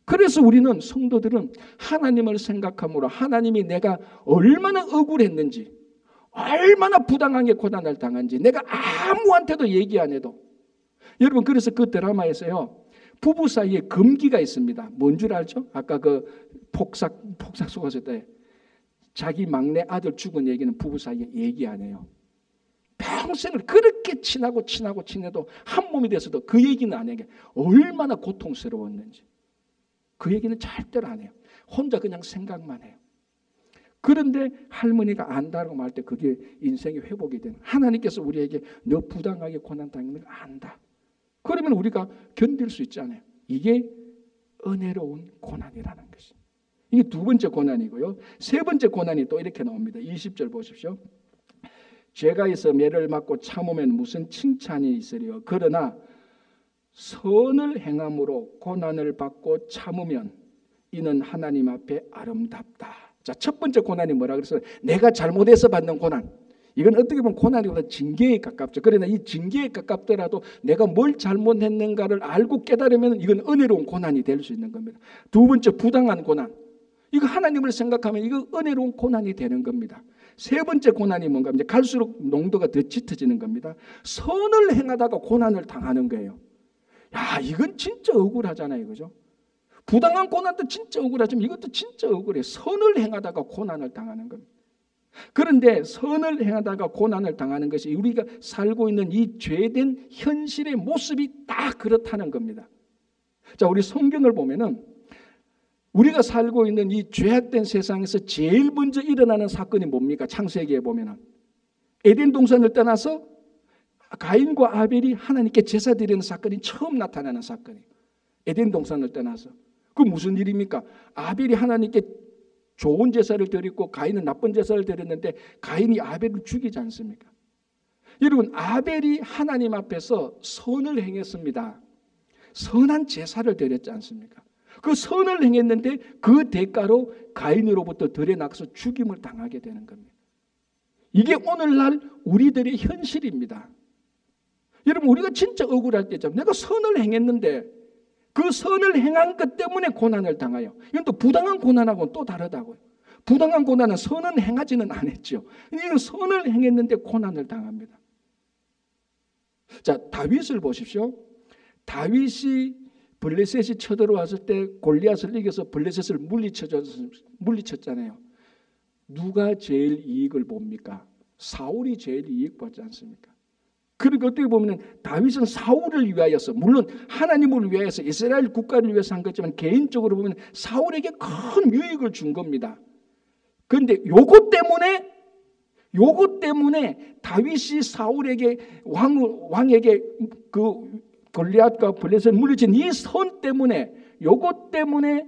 그래서 우리는 성도들은 하나님을 생각함으로 하나님이 내가 얼마나 억울했는지 얼마나 부당하게 고난을 당한지 내가 아무한테도 얘기 안 해도 여러분 그래서 그 드라마에서요 부부 사이에 금기가 있습니다. 뭔 줄 알죠? 아까 그 폭삭 속았을 때 자기 막내 아들 죽은 얘기는 부부 사이에 얘기 안 해요. 평생을 그렇게 친해도 한 몸이 돼서도 그 얘기는 안 해요. 얼마나 고통스러웠는지 그 얘기는 절대로 안 해요. 혼자 그냥 생각만 해요. 그런데 할머니가 안다라고 말 때 그게 인생의 회복이 되는 하나님께서 우리에게 너 부당하게 고난 당하는 걸 안다. 그러면 우리가 견딜 수 있잖아요. 이게 은혜로운 고난이라는 것이. 이게 두 번째 고난이고요. 세 번째 고난이 또 이렇게 나옵니다. 20절 보십시오. 죄가 있어 매를 맞고 참으면 무슨 칭찬이 있으리요. 그러나 선을 행함으로 고난을 받고 참으면 이는 하나님 앞에 아름답다. 자, 첫 번째 고난이 뭐라 그랬어요? 내가 잘못해서 받는 고난. 이건 어떻게 보면 고난이보다 징계에 가깝죠. 그러나 이 징계에 가깝더라도 내가 뭘 잘못했는가를 알고 깨달으면 이건 은혜로운 고난이 될 수 있는 겁니다. 두 번째 부당한 고난. 이거 하나님을 생각하면 이거 은혜로운 고난이 되는 겁니다. 세 번째 고난이 뭔가 이제 갈수록 농도가 더 짙어지는 겁니다. 선을 행하다가 고난을 당하는 거예요. 야, 이건 진짜 억울하잖아요. 그죠? 부당한 고난도 진짜 억울하지만 이것도 진짜 억울해요. 선을 행하다가 고난을 당하는 겁니다. 그런데 선을 행하다가 고난을 당하는 것이 우리가 살고 있는 이 죄된 현실의 모습이 딱 그렇다는 겁니다. 자, 우리 성경을 보면은 우리가 살고 있는 이 죄악된 세상에서 제일 먼저 일어나는 사건이 뭡니까? 창세기에 보면은 에덴 동산을 떠나서 가인과 아벨이 하나님께 제사 드리는 사건이 처음 나타나는 사건이에요. 에덴 동산을 떠나서. 그 무슨 일입니까? 아벨이 하나님께 좋은 제사를 드렸고 가인은 나쁜 제사를 드렸는데 가인이 아벨을 죽이지 않습니까? 여러분 아벨이 하나님 앞에서 선을 행했습니다. 선한 제사를 드렸지 않습니까? 그 선을 행했는데 그 대가로 가인으로부터 들에 나가서 죽임을 당하게 되는 겁니다. 이게 오늘날 우리들의 현실입니다. 여러분 우리가 진짜 억울할 때 있잖아요. 내가 선을 행했는데 그 선을 행한 것 때문에 고난을 당해요. 이건 또 부당한 고난하고는 또 다르다고요. 부당한 고난은 선은 행하지는 않았죠. 이건 선을 행했는데 고난을 당합니다. 자, 다윗을 보십시오. 다윗이 블레셋이 쳐들어왔을 때 골리앗을 이겨서 블레셋을 물리쳤잖아요. 누가 제일 이익을 봅니까? 사울이 제일 이익 받지 않습니까? 그러니까 어떻게 보면 다윗은 사울을 위하여서 물론 하나님을 위하여서 이스라엘 국가를 위해서 한 거지만 개인적으로 보면 사울에게 큰 유익을 준 겁니다. 그런데 요것 때문에 다윗이 사울에게 왕에게 그 골리앗과 블레셋을 물리친 이 선 때문에 요것 때문에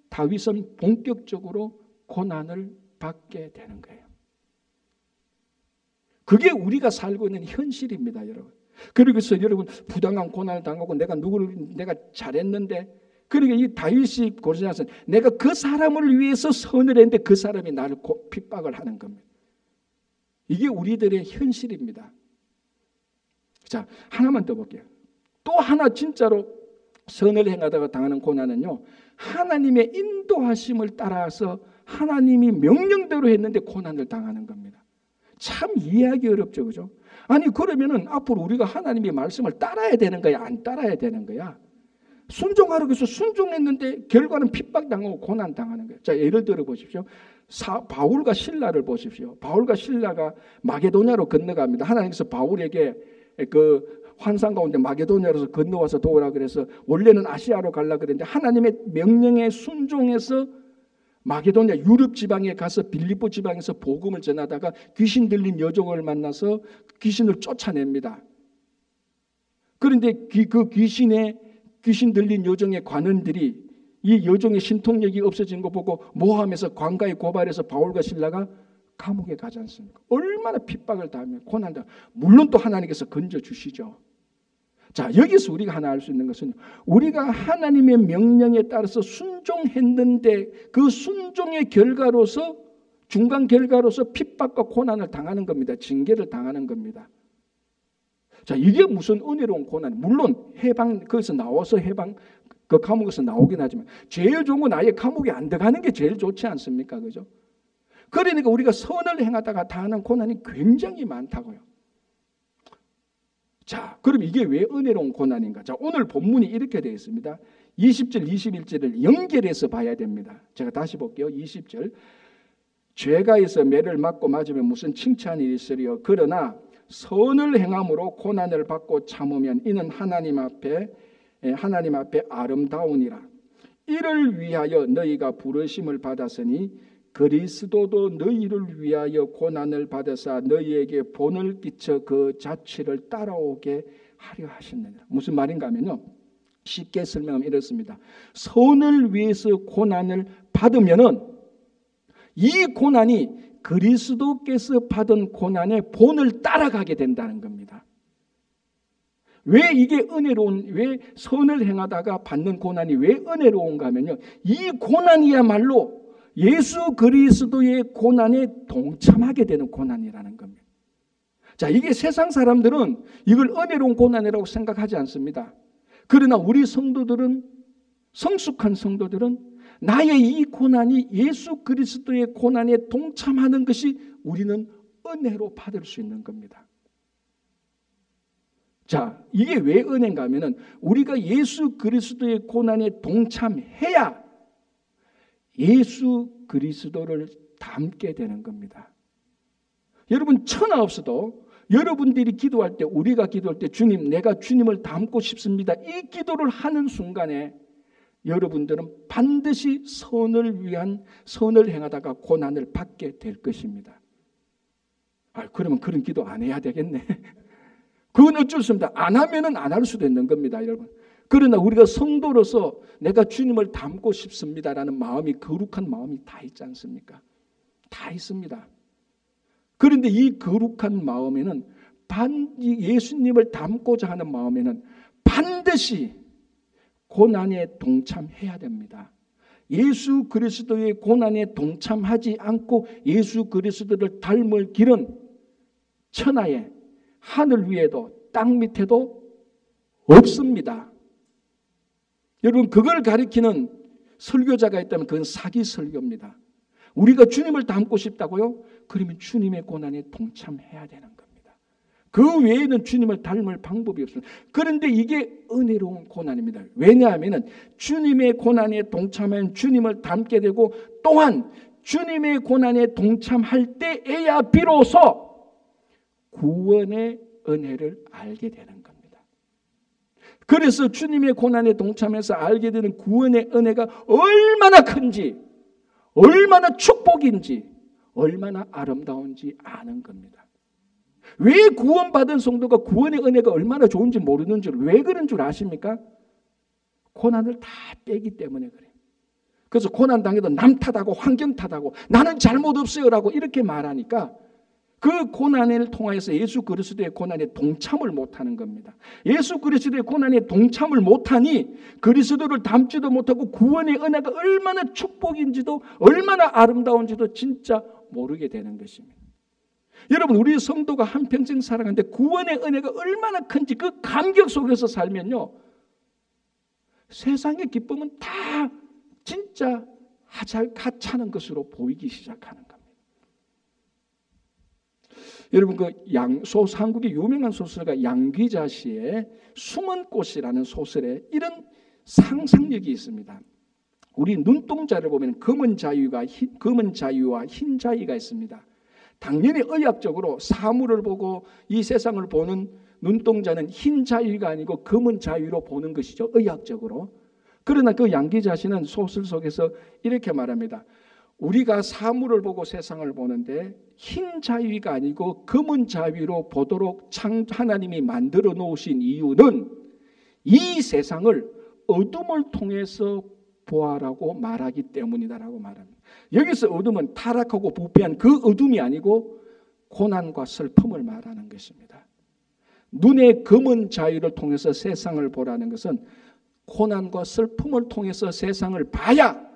다윗은 본격적으로 고난을 받게 되는 거예요. 그게 우리가 살고 있는 현실입니다, 여러분. 그래서 여러분 부당한 고난을 당하고 내가 잘했는데 그러니까 이 다윗이 고르자서 내가 그 사람을 위해서 선을 했는데 그 사람이 나를 핍박을 하는 겁니다. 이게 우리들의 현실입니다. 자, 하나만 더 볼게요. 또 하나 진짜로 선을 행하다가 당하는 고난은요. 하나님의 인도하심을 따라서 하나님이 명령대로 했는데 고난을 당하는 겁니다. 참 이해하기 어렵죠. 그죠? 아니 그러면은 앞으로 우리가 하나님의 말씀을 따라야 되는 거야? 안 따라야 되는 거야? 순종하라고 해서 순종했는데 결과는 핍박당하고 고난당하는 거예요. 자, 예를 들어 보십시오. 바울과 실라를 보십시오. 바울과 실라가 마게도냐로 건너갑니다. 하나님께서 바울에게 그 환상 가운데 마게도냐로서 건너와서 도우라 그래서 원래는 아시아로 가려고 그랬는데 하나님의 명령에 순종해서 마게도냐 유럽 지방에 가서 빌립보 지방에서 복음을 전하다가 귀신 들린 여종을 만나서 귀신을 쫓아냅니다. 그런데 그 귀신 들린 여종의 관원들이 이 여종의 신통력이 없어진 거 보고 모함해서 관가에 고발해서 바울과 실라가 감옥에 가지 않습니까? 얼마나 핍박을 당하며 고난다. 물론 또 하나님께서 건져주시죠. 자, 여기서 우리가 하나 알 수 있는 것은 우리가 하나님의 명령에 따라서 순종했는데 그 순종의 결과로서 중간 결과로서 핍박과 고난을 당하는 겁니다. 징계를 당하는 겁니다. 자, 이게 무슨 은혜로운 고난? 물론 해방 거기서 나와서 해방 그 감옥에서 나오긴 하지만 제일 좋은 건 아예 감옥에 안 들어가는 게 제일 좋지 않습니까? 그죠? 그러니까 우리가 선을 행하다가 당하는 고난이 굉장히 많다고요. 자, 그럼 이게 왜 은혜로운 고난인가? 자, 오늘 본문이 이렇게 되어 있습니다. 20절, 21절을 연결해서 봐야 됩니다. 제가 다시 볼게요. 20절. 죄가 있어 매를 맞고 맞으면 무슨 칭찬이 있으리요. 그러나 선을 행함으로 고난을 받고 참으면 이는 하나님 앞에 아름다우니라. 이를 위하여 너희가 부르심을 받았으니 그리스도도 너희를 위하여 고난을 받으사 너희에게 본을 끼쳐 그 자취를 따라오게 하려 하셨느니라. 무슨 말인가 하면요, 쉽게 설명하면 이렇습니다. 선을 위해서 고난을 받으면은 이 고난이 그리스도께서 받은 고난의 본을 따라가게 된다는 겁니다. 왜 이게 왜 선을 행하다가 받는 고난이 왜 은혜로운가 하면요, 이 고난이야말로 예수 그리스도의 고난에 동참하게 되는 고난이라는 겁니다. 자, 이게 세상 사람들은 이걸 은혜로운 고난이라고 생각하지 않습니다. 그러나 우리 성도들은, 성숙한 성도들은 나의 이 고난이 예수 그리스도의 고난에 동참하는 것이 우리는 은혜로 받을 수 있는 겁니다. 자, 이게 왜 은혜인가 하면은 우리가 예수 그리스도의 고난에 동참해야 예수 그리스도를 닮게 되는 겁니다. 여러분, 천하 없어도 여러분들이 기도할 때, 우리가 기도할 때 주님, 내가 주님을 닮고 싶습니다, 이 기도를 하는 순간에 여러분들은 반드시 선을 행하다가 고난을 받게 될 것입니다. 그러면 그런 기도 안 해야 되겠네. 그건 어쩔 수 없습니다. 안 하면은 안 할 수도 있는 겁니다, 여러분. 그러나 우리가 성도로서 내가 주님을 닮고 싶습니다라는 마음이, 거룩한 마음이 다 있지 않습니까? 다 있습니다. 그런데 이 거룩한 마음에는 예수님을 닮고자 하는 마음에는 반드시 고난에 동참해야 됩니다. 예수 그리스도의 고난에 동참하지 않고 예수 그리스도를 닮을 길은 천하에, 하늘 위에도 땅 밑에도 없습니다. 여러분, 그걸 가리키는 설교자가 있다면 그건 사기 설교입니다. 우리가 주님을 닮고 싶다고요? 그러면 주님의 고난에 동참해야 되는 겁니다. 그 외에는 주님을 닮을 방법이 없습니다. 그런데 이게 은혜로운 고난입니다. 왜냐하면 주님의 고난에 동참하면 주님을 닮게 되고, 또한 주님의 고난에 동참할 때에야 비로소 구원의 은혜를 알게 되는 겁니다. 그래서 주님의 고난에 동참해서 알게 되는 구원의 은혜가 얼마나 큰지, 얼마나 축복인지, 얼마나 아름다운지 아는 겁니다. 왜 구원받은 성도가 구원의 은혜가 얼마나 좋은지 모르는 줄, 왜 그런 줄 아십니까? 고난을 다 빼기 때문에 그래요. 그래서 고난 당해도 남 탓하고 환경 탓하고 나는 잘못 없어요라고 이렇게 말하니까 그 고난을 통하여서 예수 그리스도의 고난에 동참을 못하는 겁니다. 예수 그리스도의 고난에 동참을 못하니 그리스도를 닮지도 못하고 구원의 은혜가 얼마나 축복인지도 얼마나 아름다운지도 진짜 모르게 되는 것입니다. 여러분, 우리 성도가 한평생 살아가는데 구원의 은혜가 얼마나 큰지 그 감격 속에서 살면요, 세상의 기쁨은 다 진짜 하찮은 것으로 보이기 시작하는 겁니다. 여러분, 한국의 유명한 소설가 양귀자 씨의 숨은 꽃이라는 소설에 이런 상상력이 있습니다. 우리 눈동자를 보면 검은 자위와 흰 자위가 있습니다. 당연히 의학적으로 사물을 보고 이 세상을 보는 눈동자는 흰 자위가 아니고 검은 자위로 보는 것이죠. 의학적으로. 그러나 그 양 기자씨는 소설 속에서 이렇게 말합니다. 우리가 사물을 보고 세상을 보는데 흰 자위가 아니고 검은 자위로 보도록 하나님이 만들어 놓으신 이유는 이 세상을 어둠을 통해서 보아라고 말하기 때문이다라고 말합니다. 여기서 어둠은 타락하고 부패한 그 어둠이 아니고 고난과 슬픔을 말하는 것입니다. 눈의 검은 자위를 통해서 세상을 보라는 것은 고난과 슬픔을 통해서 세상을 봐야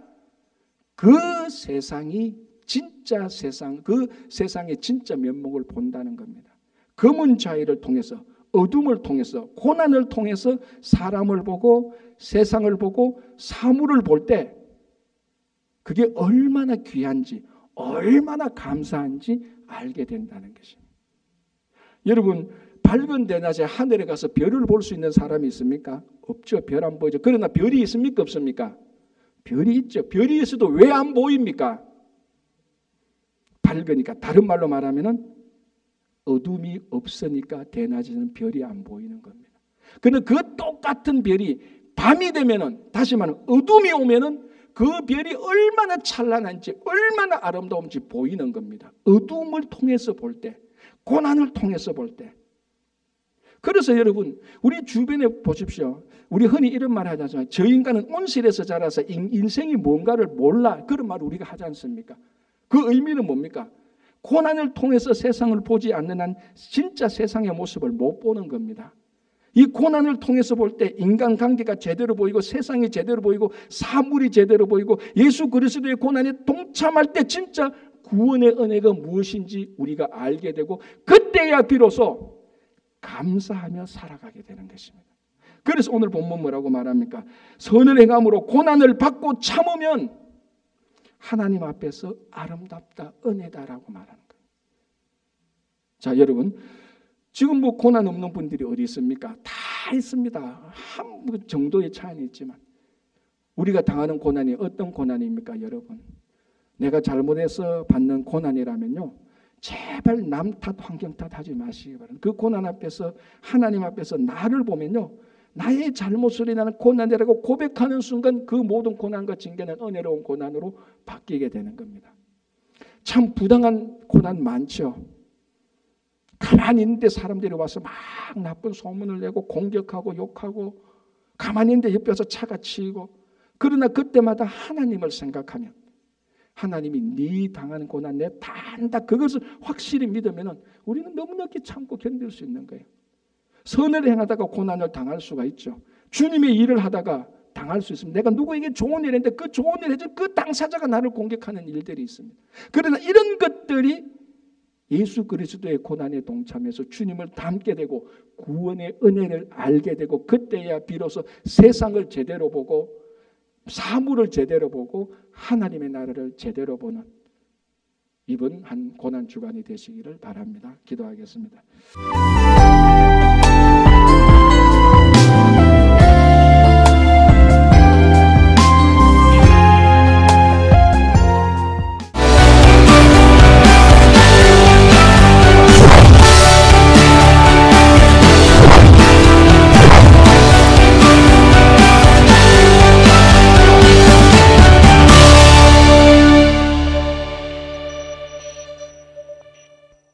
그 세상이 진짜 세상, 그 세상의 진짜 면목을 본다는 겁니다. 검은 자위를 통해서, 어둠을 통해서, 고난을 통해서 사람을 보고 세상을 보고 사물을 볼 때 그게 얼마나 귀한지, 얼마나 감사한지 알게 된다는 것입니다. 여러분, 밝은 대낮에 하늘에 가서 별을 볼 수 있는 사람이 있습니까? 없죠. 별 안 보이죠. 그러나 별이 있습니까? 없습니까? 별이 있죠. 별이 있어도 왜 안 보입니까? 밝으니까. 다른 말로 말하면은 어둠이 없으니까 대낮에는 별이 안 보이는 겁니다. 그런데 그 똑같은 별이 밤이 되면은, 다시 말하면 어둠이 오면은 그 별이 얼마나 찬란한지, 얼마나 아름다운지 보이는 겁니다. 어둠을 통해서 볼 때, 고난을 통해서 볼 때. 그래서 여러분, 우리 주변에 보십시오. 우리 흔히 이런 말 하지 않습니까? 저 인간은 온실에서 자라서 인생이 뭔가를 몰라. 그런 말을 우리가 하지 않습니까? 그 의미는 뭡니까? 고난을 통해서 세상을 보지 않는 한 진짜 세상의 모습을 못 보는 겁니다. 이 고난을 통해서 볼 때 인간관계가 제대로 보이고 세상이 제대로 보이고 사물이 제대로 보이고 예수 그리스도의 고난에 동참할 때 진짜 구원의 은혜가 무엇인지 우리가 알게 되고 그때야 비로소 감사하며 살아가게 되는 것입니다. 그래서 오늘 본문 뭐라고 말합니까? 선을 행함으로 고난을 받고 참으면 하나님 앞에서 아름답다, 은혜다라고 말하는 거예요. 자, 여러분, 지금 뭐 고난 없는 분들이 어디 있습니까? 다 있습니다. 한 정도의 차이는 있지만 우리가 당하는 고난이 어떤 고난입니까, 여러분? 내가 잘못해서 받는 고난이라면요, 제발 남 탓, 환경 탓하지 마시기 바랍니다. 그 고난 앞에서, 하나님 앞에서 나를 보면요, 나의 잘못을 나는 고난이라고 고백하는 순간 그 모든 고난과 징계는 은혜로운 고난으로 바뀌게 되는 겁니다. 참 부당한 고난 많죠. 가만히 있는데 사람들이 와서 막 나쁜 소문을 내고 공격하고 욕하고, 가만히 있는데 옆에서 차가 치이고, 그러나 그때마다 하나님을 생각하면, 하나님이 네 당하는 고난 내 다 안다, 그것을 확실히 믿으면 우리는 넉넉히 참고 견딜 수 있는 거예요. 선을 행하다가 고난을 당할 수가 있죠. 주님의 일을 하다가 당할 수 있습니다. 내가 누구에게 좋은 일 했는데 그 좋은 일 해준 그 당사자가 나를 공격하는 일들이 있습니다. 그러나 이런 것들이 예수 그리스도의 고난에 동참해서 주님을 닮게 되고 구원의 은혜를 알게 되고 그때야 비로소 세상을 제대로 보고 사물을 제대로 보고 하나님의 나라를 제대로 보는 이번 한 고난 주간이 되시기를 바랍니다. 기도하겠습니다.